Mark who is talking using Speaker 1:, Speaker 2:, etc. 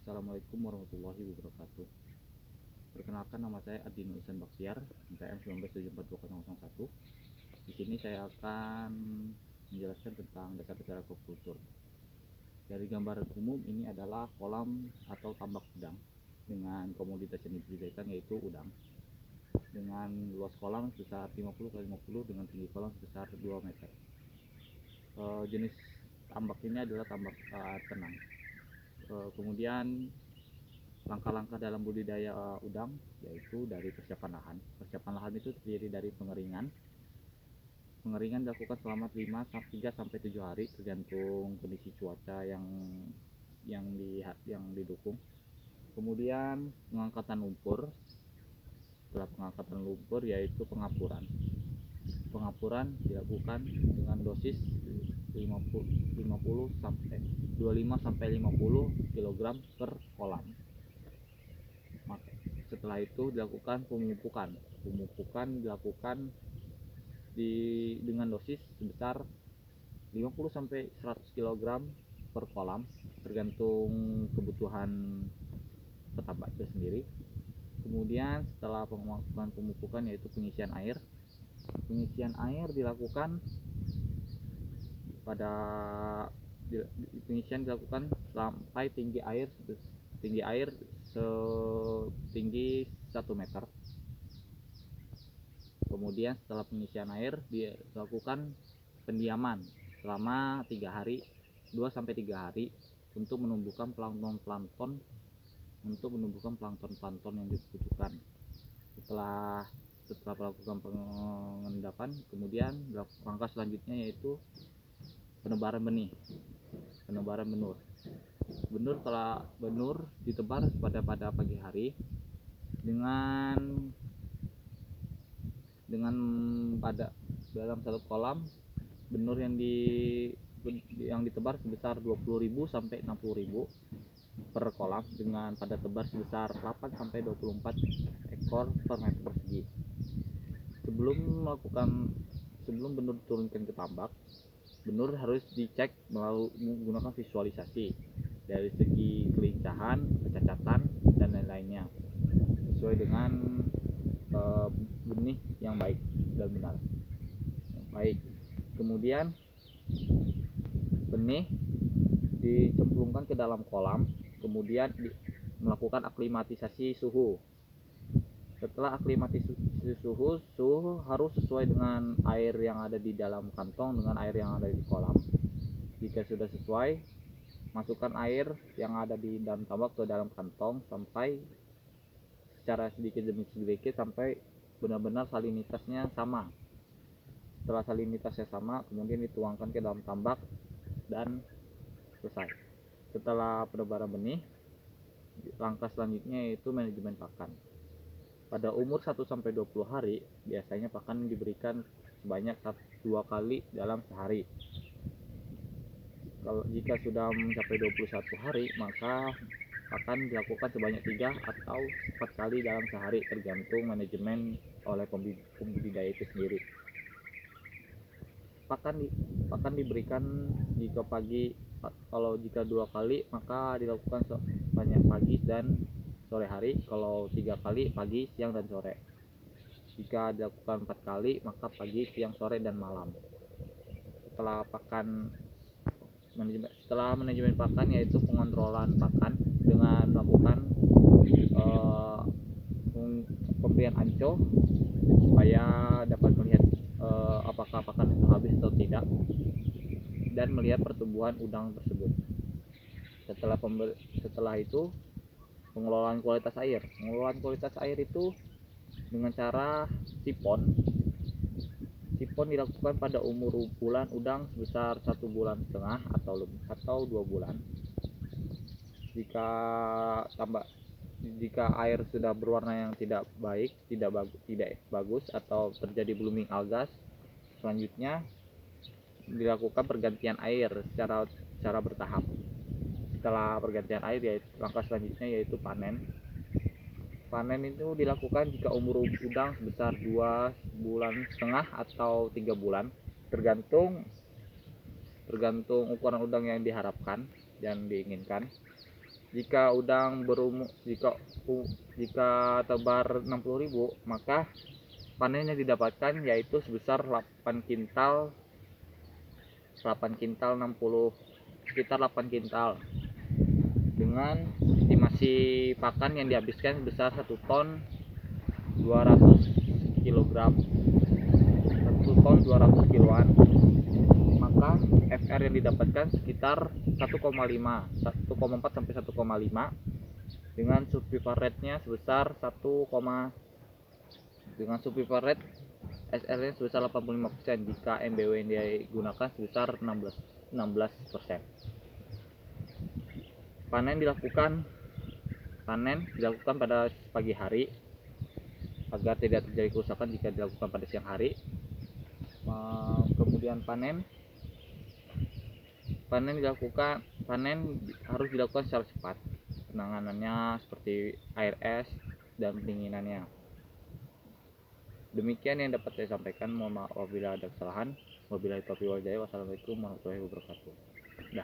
Speaker 1: Assalamualaikum warahmatullahi wabarakatuh. Perkenalkan, nama saya Adino Ihsan Bakhtiar, NPM 19742001. Di sini saya akan menjelaskan tentang dasar-dasar aquaculture. Dari gambaran umum, ini adalah kolam atau tambak udang dengan komoditas yang dibudidayakan yaitu udang, dengan luas kolam sebesar 50 x 50 dengan tinggi kolam sebesar 2 meter. Jenis tambak ini adalah tambak tenang. Kemudian langkah-langkah dalam budidaya udang yaitu dari persiapan lahan. Persiapan lahan itu terdiri dari pengeringan. Pengeringan dilakukan selama 3 sampai 7 hari tergantung kondisi cuaca yang didukung. Kemudian pengangkatan lumpur. Setelah pengangkatan lumpur yaitu pengapuran. Pengapuran dilakukan dengan dosis 25 sampai 50 kg per kolam. Setelah itu dilakukan pemupukan. Pemupukan dilakukan dengan dosis sebesar 50 sampai 100 kg per kolam tergantung kebutuhan petambak itu sendiri. Kemudian setelah melakukan pemupukan yaitu pengisian air. Pengisian air dilakukan sampai tinggi air setinggi 1 meter. Kemudian setelah pengisian air dilakukan pendiaman selama 2 sampai 3 hari untuk menumbuhkan plankton yang dibutuhkan. Setelah melakukan pengendapan, kemudian langkah selanjutnya yaitu penebaran benur. Benur ditebar pada pagi hari dengan pada dalam satu kolam benur yang ditebar sebesar 20.000 sampai 60.000 per kolam dengan pada tebar sebesar 8 sampai 24 ekor per meter persegi. Sebelum benur diturunkan ke tambak, benur harus dicek menggunakan visualisasi dari segi kelincahan, kecacatan, dan lain-lainnya sesuai dengan benih yang baik dan benar. Kemudian benih dicemplungkan ke dalam kolam, kemudian melakukan aklimatisasi suhu. Setelah aklimatisasi suhu harus sesuai dengan air yang ada di dalam kantong dengan air yang ada di kolam. Jika sudah sesuai, masukkan air yang ada di dalam tambak ke dalam kantong sampai secara sedikit demi sedikit sampai benar-benar salinitasnya sama. Setelah salinitasnya sama, kemudian dituangkan ke dalam tambak dan selesai. Setelah penebaran benih, langkah selanjutnya yaitu manajemen pakan. Pada umur 1 sampai 20 hari, biasanya pakan diberikan sebanyak 2 kali dalam sehari. Jika sudah mencapai 21 hari, maka pakan dilakukan sebanyak 3 atau 4 kali dalam sehari tergantung manajemen oleh pembudidaya itu sendiri. Pakan diberikan jika pagi, jika 2 kali maka dilakukan sebanyak pagi dan sore hari, kalau 3 kali pagi, siang, dan sore. Jika dilakukan 4 kali maka pagi, siang, sore, dan malam. Setelah manajemen pakan yaitu pengontrolan pakan dengan melakukan pemberian anco supaya dapat melihat apakah pakan itu habis atau tidak dan melihat pertumbuhan udang tersebut. Setelah itu pengelolaan kualitas air. Pengelolaan kualitas air itu dengan cara sipon dilakukan pada umur bulan udang sebesar 1,5 bulan atau 2 bulan. Jika air sudah berwarna yang tidak bagus atau terjadi blooming algas, selanjutnya dilakukan pergantian air secara bertahap. Setelah pergantian air, langkah selanjutnya yaitu panen. Panen itu dilakukan jika umur udang sebesar 2,5 bulan atau 3 bulan, tergantung ukuran udang yang diharapkan dan diinginkan. Jika udang berumur jika tebar 60.000, maka panen yang didapatkan yaitu sebesar 8 kintal 60, sekitar 8 kintal, dengan estimasi pakan yang dihabiskan sebesar 1 ton 200 kg, 1 ton 200 kiloan. Maka FR yang didapatkan sekitar 1,4 sampai 1,5, dengan survival rate-nya sebesar dengan survival rate SR-nya sebesar 85% jika MBW yang digunakan sebesar 16%. Panen dilakukan pada pagi hari agar tidak terjadi kerusakan jika dilakukan pada siang hari. Kemudian panen harus dilakukan secara cepat. Penanganannya seperti air es dan pendinginannya. Demikian yang dapat saya sampaikan. Mohon maaf apabila ada kesalahan. Wabillahi taufiq wal hidayah. Wassalamualaikum warahmatullahi wabarakatuh. Dah.